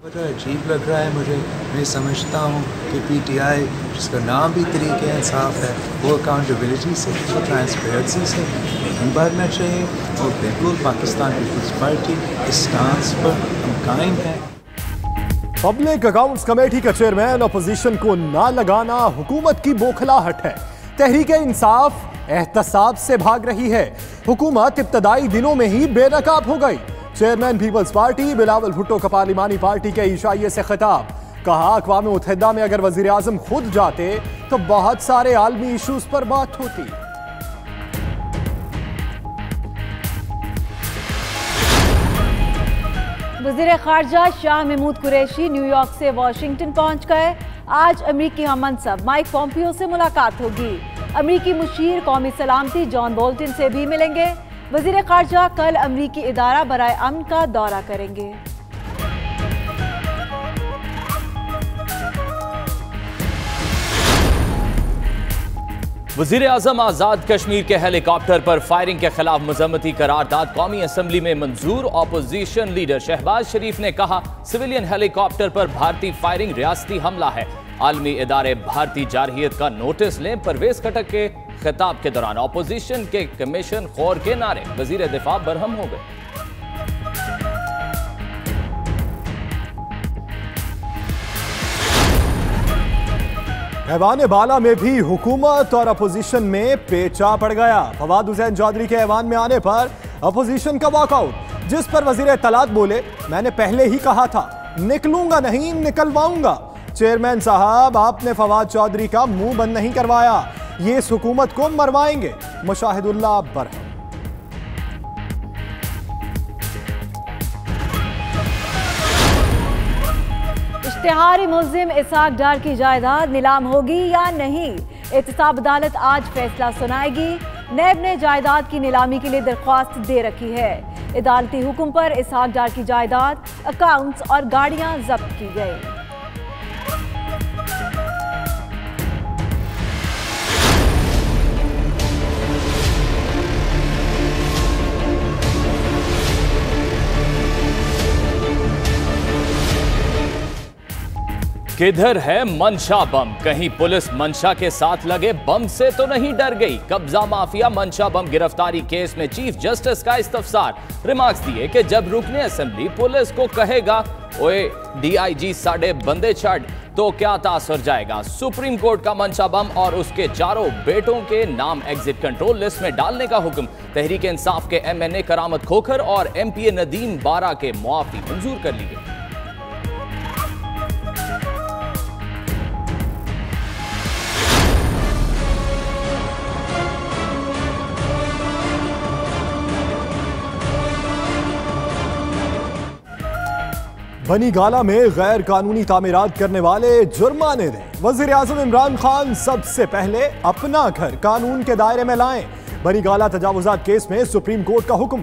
बड़ा अजीब लग रहा है मुझे। मैं समझता हूँ कि पीटीआई, जिसका नाम भी तरीके इंसाफ है, वो अकाउंटेबिलिटी से, वो ट्रांसपेरेंसी से नहीं बढ़ना चाहिए। और बिल्कुल पाकिस्तान पीपल्स पार्टी इस स्टांस पर हम कायम है। पब्लिक अकाउंट्स कमेटी का चेयरमैन अपोजिशन को ना लगाना हुकूमत की बौखलाहट है। तहरीक इंसाफ एहतसाब से भाग रही है। हुकूमत इब्तदाई दिनों में ही बेनकाब हो गई। Chairman people's party Bilawal Bhutto का पार्लिमानी पार्टी के इशाइये से खिताब। कहा, अक़वाम मुत्तहिदा में अगर वज़ीर आज़म खुद जाते तो बहुत सारे आलमी इशूज पर बात होती। वज़ीर ख़ारजा शाह महमूद कुरैशी न्यूयॉर्क से वाशिंगटन पहुंच गए। आज अमरीकी हममंसब माइक पॉम्पियो से मुलाकात होगी। अमरीकी मुशीर कौमी सलामती जॉन बोल्टन से भी मिलेंगे। वज़ीर ख़ारजा कल अमरीकी इदारा बराए अमन का दौरा करेंगे। वज़ीर आज़म आज़ाद कश्मीर के हेलीकॉप्टर पर फायरिंग के खिलाफ मज़म्मती करारदाद कौमी असम्बली में मंजूर। ऑपोजिशन लीडर शहबाज शरीफ ने कहा, सिविलियन हेलीकॉप्टर पर भारतीय फायरिंग रियासती हमला है। आलमी इदारे भारतीय जारहियत का नोटिस लें। परवेज खटक के खिताब के दौरान ऑपोजिशन के कमीशन खौर के नारे। वज़ीर दिफा बरहम हो गए। ऐवान बाला में भी हुकूमत और अपोजिशन में पेचा पड़ गया। फवाद हुसैन चौधरी के ऐवान में आने पर अपोजिशन का वॉकआउट, जिस पर वजीर इत्तलात बोले, मैंने पहले ही कहा था निकलूंगा नहीं निकलवाऊंगा। चेयरमैन साहब, आपने फवाद चौधरी का मुंह बंद नहीं करवाया, ये इस हुकूमत को मरवाएंगे। मुशाहिदुल्लाह बरहम। इश्तिहारी मुल्जिम इसहाक डार की जायदाद नीलाम होगी या नहीं, एहतसाब अदालत आज फैसला सुनाएगी। नैब ने जायदाद की नीलामी के लिए दरख्वास्त दे रखी है। अदालती हुक्म पर इसहाक डार की जायदाद, अकाउंट्स और गाड़ियां जब्त की गई। किधर है मंशा बम? कहीं पुलिस मंशा के साथ लगे बम से तो नहीं डर गई? कब्जा माफिया मंशा बम गिरफ्तारी केस में चीफ जस्टिस का इस्तफसार। रिमार्क्स दिए कि जब रुकने असेंबली पुलिस को कहेगा, ओए डीआईजी साढ़े बंदे छड़, तो क्या तासर जाएगा। सुप्रीम कोर्ट का मंशा बम और उसके चारों बेटों के नाम एग्जिट कंट्रोल लिस्ट में डालने का हुक्म। तहरीक इंसाफ के एमएनए करामत खोखर और एमपीए नदीम बारा के मुआफी मंजूर कर ली गई। बनी गाला में गैर कानूनी तामीरात करने वाले जुर्माने दें। वज़ीर आज़म इमरान खान सबसे पहले अपना घर कानून के दायरे में लाएं। बनी गाला तजावुजात केस में सुप्रीम कोर्ट का हुक्म,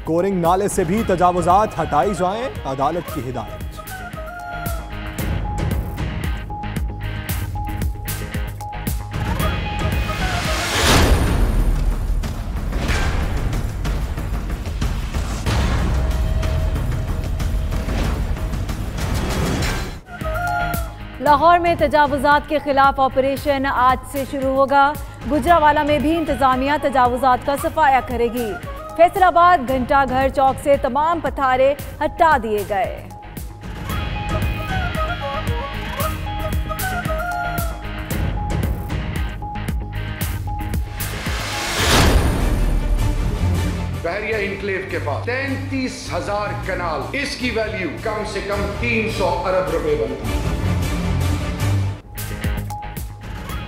कोरिंग नाले से भी तजावुजात हटाई जाएं, अदालत की हिदायत। लाहौर में तजावुजात के खिलाफ ऑपरेशन आज से शुरू होगा। गुजरावाला में भी इंतजामिया तजावुजात का सफाया करेगी। फैसलाबाद घंटा घर चौक से तमाम पथारे हटा दिए गए। बहरिया इनक्लेव के पास 33,000 कनाल, इसकी वैल्यू कम से कम 300 अरब रुपए बनती है।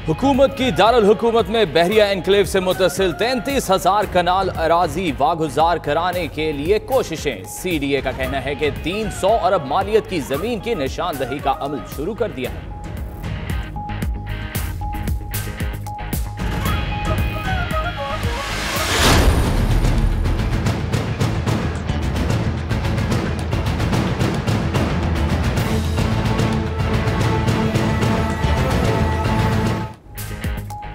हुकूमत की दारुल हुकूमत में बहरिया एनक्लेव से मुतसिल 33,000 कनाल अराजी वागुजार कराने के लिए कोशिशें। सीडीए का कहना है कि 300 अरब मालियत की जमीन की निशानदही का अमल शुरू कर दिया है।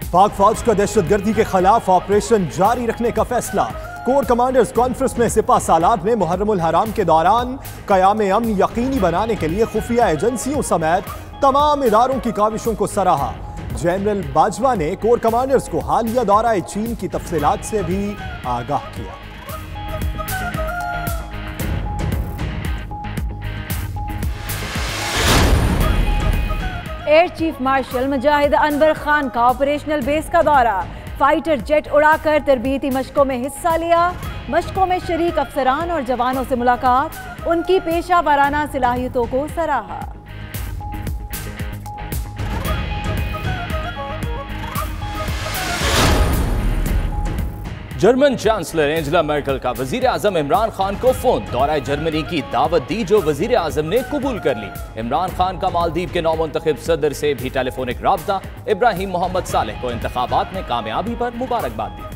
पाक फौज का दहशतगर्दी के खिलाफ ऑपरेशन जारी रखने का फैसला। कोर कमांडर्स कॉन्फ्रेंस में सिपा सालार ने मुहर्रमुल हराम के दौरान क़याम अमन यकीनी बनाने के लिए खुफिया एजेंसियों समेत तमाम इदारों की काविशों को सराहा। जनरल बाजवा ने कोर कमांडर्स को हालिया दौरा चीन की तफसीलात से भी आगाह किया। एयर चीफ मार्शल मुजाहिद अनवर खान का ऑपरेशनल बेस का दौरा, फाइटर जेट उड़ाकर तरबीती मशकों में हिस्सा लिया। मशकों में शरीक अफसरान और जवानों से मुलाकात, उनकी पेशा वाराना सलाहियतों को सराहा। जर्मन चांसलर एंजेला मर्केल का वजीर आजम इमरान खान को फोन, दौरा जर्मनी की दावत दी जो वजीर आजम ने कबूल कर ली। इमरान खान का मालदीव के नौमुंतखब सदर से भी टेलीफोनिक राब्ता, इब्राहिम मोहम्मद सालेह को इंतखाबात में कामयाबी पर मुबारकबाद दी।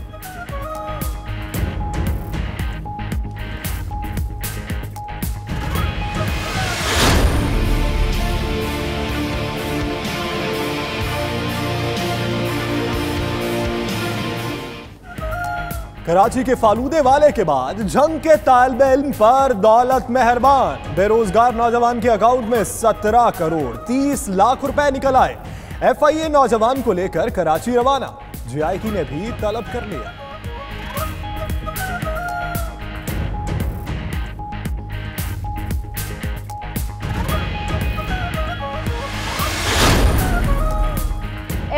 कराची के फालूदे वाले के बाद जंग के तालिब इल्म पर दौलत मेहरबान, बेरोजगार नौजवान के अकाउंट में 17 करोड़ 30 लाख रुपए निकल आए। FIA नौजवान को लेकर कराची रवाना, GIQ ने भी तलब कर लिया।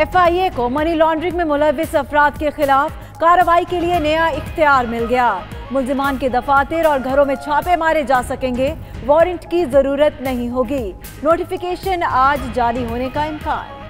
FIA को मनी लॉन्ड्रिंग में मुलविस अफराद के खिलाफ कार्रवाई के लिए नया इख्तियार मिल गया। मुल्जिमान के दफातर और घरों में छापे मारे जा सकेंगे, वारंट की जरूरत नहीं होगी। नोटिफिकेशन आज जारी होने का इम्कान।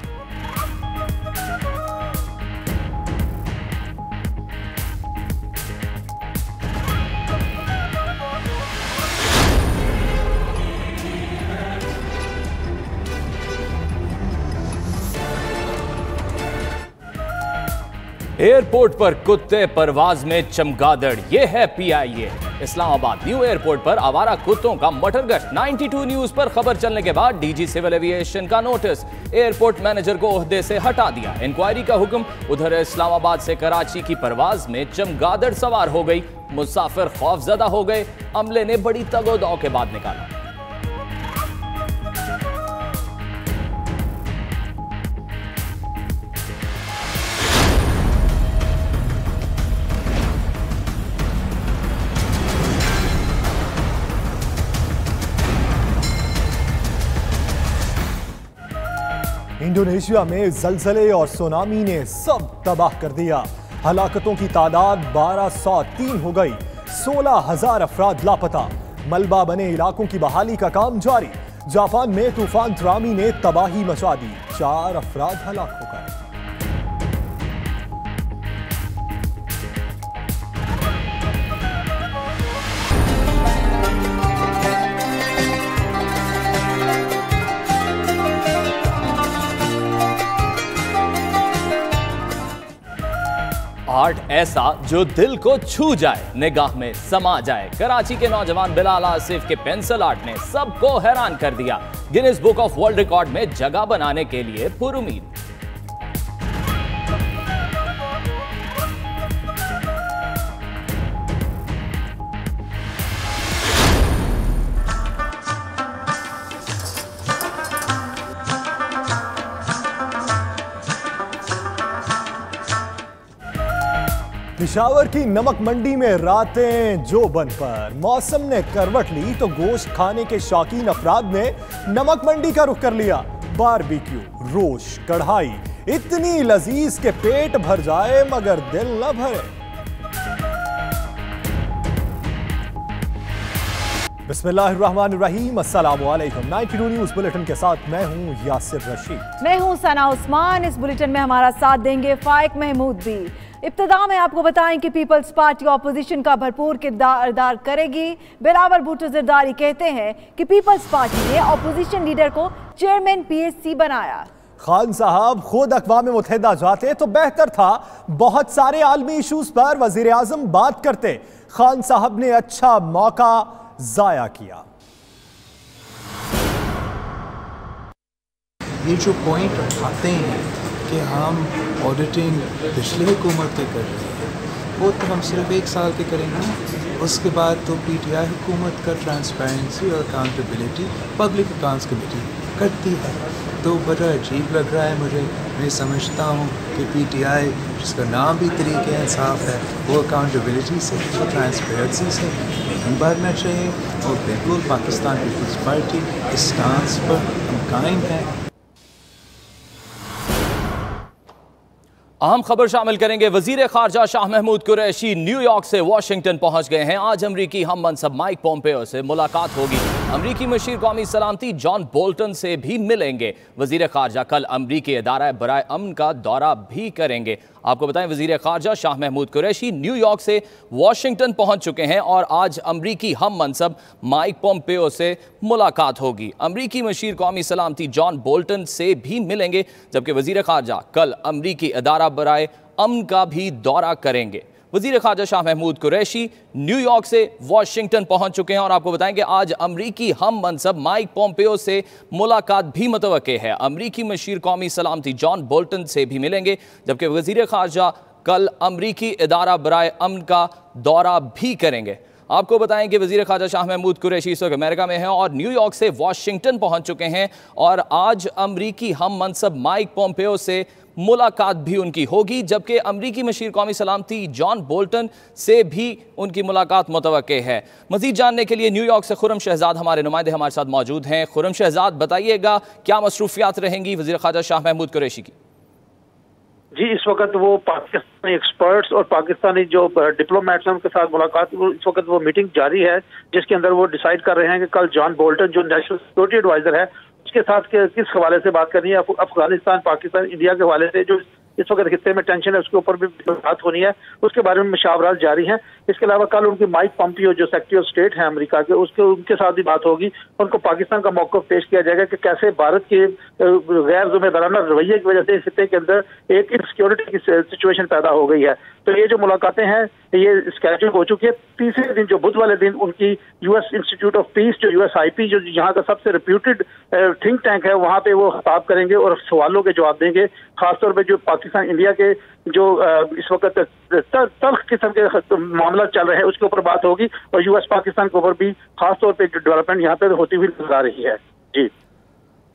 एयरपोर्ट पर कुत्ते परवाज में चमगादड़, ये है PIA। इस्लामाबाद न्यू एयरपोर्ट पर आवारा कुत्तों का मटरगश्त। 92 न्यूज पर खबर चलने के बाद DG सिविल एविएशन का नोटिस, एयरपोर्ट मैनेजर को ओहदे से हटा दिया। इंक्वायरी का हुक्म। उधर इस्लामाबाद से कराची की परवाज में चमगादड़ सवार हो गई, मुसाफिर खौफजदा हो गए। अमले ने बड़ी तगोदौ के बाद निकाला। इंडोनेशिया में जलजले और सुनामी ने सब तबाह कर दिया। हलाकतों की तादाद 1203 हो गई, 16,000 अफराद लापता। मलबा बने इलाकों की बहाली का काम जारी। जापान में तूफान ट्रामी ने तबाही मचा दी, 4 अफराद हलाक हो गए। आर्ट ऐसा जो दिल को छू जाए, निगाह में समा जाए। कराची के नौजवान बिलाल आसिफ के पेंसिल आर्ट ने सबको हैरान कर दिया। Guinness book of world record में जगह बनाने के लिए पुरुमीद। पिशावर की नमक मंडी में रातें जो बन पर मौसम ने करवट ली तो गोश्त खाने के शौकीन अफराद ने नमक मंडी का रुख कर लिया। बारबेक्यू, रोश, कढ़ाई इतनी लजीज के पेट भर जाए मगर दिल न भरे। बिस्मिल्लाहिर्रहमानिर्रहीम, अस्सलाम वालेकुम। 92 न्यूज बुलेटिन के साथ मैं हूं यासिर रशीद। मैं हूं सना उस्मान। इस बुलेटिन में हमारा साथ देंगे फाइक महमूद भी। इब्तिदा में आपको बताएं कि पीपल्स पार्टी ऑपोजिशन का भरपूर किरदार अदा करेगी। बिलावल भुट्टो जरदारी कहते हैं कि पीपल्स पार्टी ने ऑपोजिशन लीडर को चेयरमैन PSC बनाया। खान साहब खुद अक़वाम मुत्तहिदा जाते तो बेहतर था। बहुत सारे आलमी इशूज पर वजीर आजम बात करते। खान साहब ने अच्छा मौका जाया किया। ये जो पॉइंट उठाते हैं कि हम ऑडिटिंग पिछले हुकूमत के कर रहे हैं, वो तो हम सिर्फ 1 साल के करेंगे। उसके बाद तो पीटीआई हुकूमत का ट्रांसपेरेंसी और अकाउंटेबिलिटी पब्लिक अकाउंट्स कमेटी करती है। तो बड़ा अजीब लग रहा है मुझे। मैं समझता हूँ कि पीटीआई, जिसका नाम भी तरीके इंसाफ है, वो अकाउंटेबिलिटी से, वो ट्रांसपेरेंसी से नहीं भागना चाहिए। और बिल्कुल पाकिस्तान पीपल्स पार्टी इस स्टांस पर हम कायम हैं। अहम खबर शामिल करेंगे। वजीर खारजा शाह महमूद कुरैशी न्यूयॉर्क से वाशिंगटन पहुंच गए हैं। आज अमरीकी हम मनसब माइक पोम्पेओ से मुलाकात होगी। अमरीकी मशीर कौमी सलामती जॉन बोल्टन से भी मिलेंगे। वजीर खारजा कल अमरीकी इदारा बराए अमन का दौरा भी करेंगे। आपको बताएं, वजीर खारजा शाह महमूद कुरैशी न्यूयॉर्क से वाशिंगटन पहुंच चुके हैं और आज अमरीकी हम मनसब माइक पोम्पेओ से मुलाकात होगी। अमरीकी मशीर कौमी सलामती जॉन बोल्टन से भी मिलेंगे, जबकि वजीर खारजा कल अमरीकी इदारा बराए अमन का भी दौरा करेंगे। वजीर खारजा शाह महमूद कुरैशी न्यूयॉर्क से वाशिंगटन पहुंच चुके हैं और आपको बताएं कि आज अमरीकी हम मनसब माइक पोम्पेओ से मुलाकात भी मुतवक्के है। अमरीकी मशीर कौमी सलामती जॉन बोल्टन से भी मिलेंगे, जबकि वजीर खारजा कल अमरीकी इदारा बराए अमन का दौरा भी करेंगे। आपको बताएं कि वजीर खारजा शाह महमूद कुरैशी इस वक्त अमेरिका में हैं और न्यूयॉर्क से वाशिंगटन पहुंच चुके हैं और आज अमरीकी हम मनसब माइक पोम्पेओ से मुलाकात भी उनकी होगी, जबकि अमरीकी मशीर कौमी सलामती जॉन बोल्टन से भी उनकी मुलाकात मुतवक्के है। मजीद जानने के लिए न्यूयॉर्क से खुरम शहजाद हमारे नुमाइंदे हमारे साथ मौजूद हैं। खुरम शहजाद, बताइएगा क्या मसरूफियात रहेंगी वजीर खारजा शाह महमूद कुरैशी की? जी, इस वक्त वो पाकिस्तानी एक्सपर्ट्स और पाकिस्तानी जो डिप्लोमेट्स हैं उनके साथ मुलाकात, इस वक्त वो मीटिंग जारी है, जिसके अंदर वो डिसाइड कर रहे हैं कि कल जॉन बोल्टन जो नेशनल सिक्योरिटी एडवाइजर है उसके साथ किस हवाले से बात करनी है। अफगानिस्तान, पाकिस्तान, इंडिया के हवाले से जो इस वक्त खित्ते में टेंशन है उसके ऊपर भी बात होनी है, उसके बारे में मुशावरात जारी हैं। इसके अलावा कल उनकी माइक पोम्पेओ जो सेक्रेटरी ऑफ स्टेट है अमेरिका के, उनके साथ भी बात होगी। उनको पाकिस्तान का मौक़िफ़ पेश किया जाएगा कि कैसे भारत के गैर जिम्मेदाराना रवैये की वजह से इस खित्ते के अंदर एक इनसिक्योरिटी की सिचुएशन पैदा हो गई है। तो ये जो मुलाकातें हैं ये स्केड्यूल हो चुकी है। तीसरे दिन जो बुध वाले दिन उनकी यूएस इंस्टीट्यूट ऑफ पीस जो USIP जो यहाँ का सबसे रिप्यूटेड थिंक टैंक है, वहाँ पे वो खिताब करेंगे और सवालों के जवाब देंगे। खासतौर पे जो पाकिस्तान इंडिया के जो इस वक्त तल्ख किस्म के मामला चल रहे हैं उसके ऊपर बात होगी और US पाकिस्तान के ऊपर भी खासतौर पे डेवलपमेंट यहाँ पे होती हुई नजर आ रही है। जी,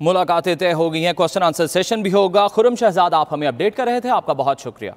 मुलाकातें तय हो गई हैं, क्वेश्चन आंसर सेशन भी होगा। खुरम शहजाद, आप हमें अपडेट कर रहे थे, आपका बहुत शुक्रिया।